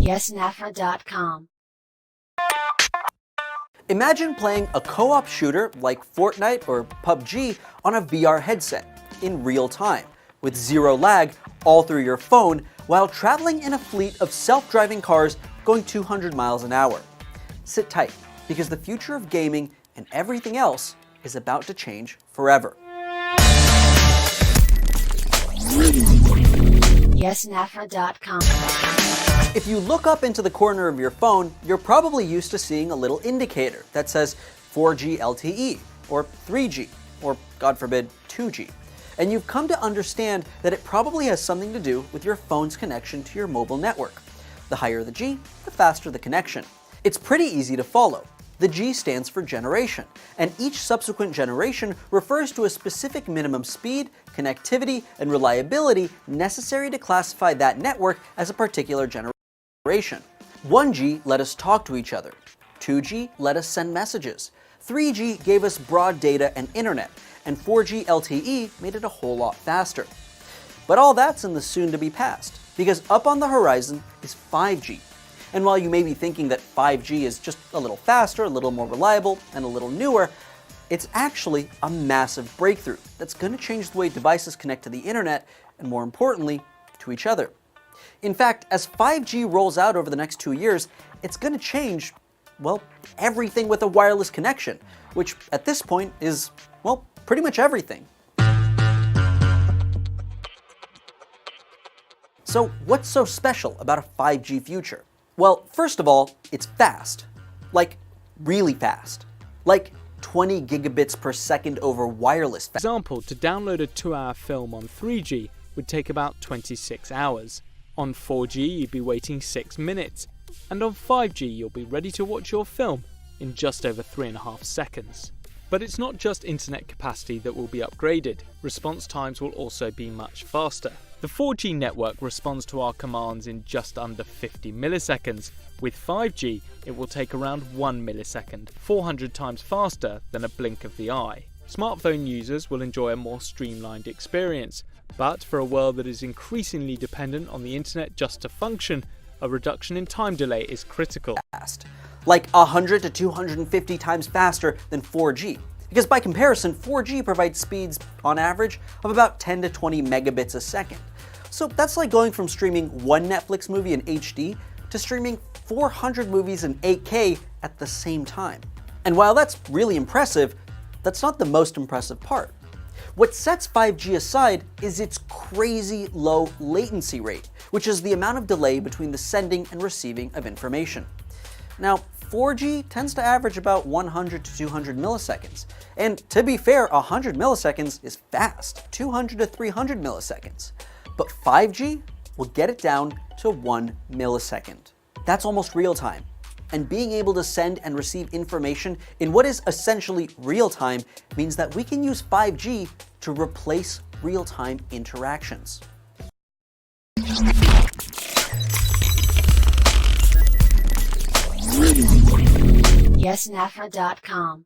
YesNafra.com. Imagine playing a co-op shooter like Fortnite or PUBG on a VR headset in real time, with zero lag all through your phone while traveling in a fleet of self-driving cars going 200 miles an hour. Sit tight, because the future of gaming and everything else is about to change forever. YesNafra.com. If you look up into the corner of your phone, you're probably used to seeing a little indicator that says 4G LTE, or 3G, or God forbid, 2G. And you've come to understand that it probably has something to do with your phone's connection to your mobile network. The higher the G, the faster the connection. It's pretty easy to follow. The G stands for generation, and each subsequent generation refers to a specific minimum speed, connectivity, and reliability necessary to classify that network as a particular generation. 1G let us talk to each other. 2G let us send messages. 3G gave us broad data and internet, and 4G LTE made it a whole lot faster. But all that's in the soon-to-be past, because up on the horizon is 5G. And while you may be thinking that 5G is just a little faster, a little more reliable, and a little newer, it's actually a massive breakthrough that's going to change the way devices connect to the internet, and more importantly, to each other. In fact, as 5G rolls out over the next 2 years, it's going to change, well, everything with a wireless connection, which at this point is, well, pretty much everything. So what's so special about a 5G future? Well, first of all, it's fast. Like, really fast. Like 20 gigabits per second over wireless. For example, to download a 2-hour film on 3G would take about 26 hours. On 4G, you'd be waiting 6 minutes. And on 5G, you'll be ready to watch your film in just over 3.5 seconds. But it's not just internet capacity that will be upgraded. Response times will also be much faster. The 4G network responds to our commands in just under 50 milliseconds. With 5G, it will take around 1 millisecond, 400 times faster than a blink of the eye. Smartphone users will enjoy a more streamlined experience, but for a world that is increasingly dependent on the internet just to function, a reduction in time delay is critical. Like 100 to 250 times faster than 4G. Because by comparison, 4G provides speeds, on average, of about 10 to 20 megabits a second. So that's like going from streaming one Netflix movie in HD to streaming 400 movies in 8K at the same time. And while that's really impressive, that's not the most impressive part. What sets 5G aside is its crazy low latency rate, which is the amount of delay between the sending and receiving of information. Now, 4G tends to average about 100 to 200 milliseconds. And to be fair, 100 milliseconds is fast, 200 to 300 milliseconds. But 5G will get it down to 1 millisecond. That's almost real time. And being able to send and receive information in what is essentially real time means that we can use 5G to replace real-time interactions. YesNafra.com.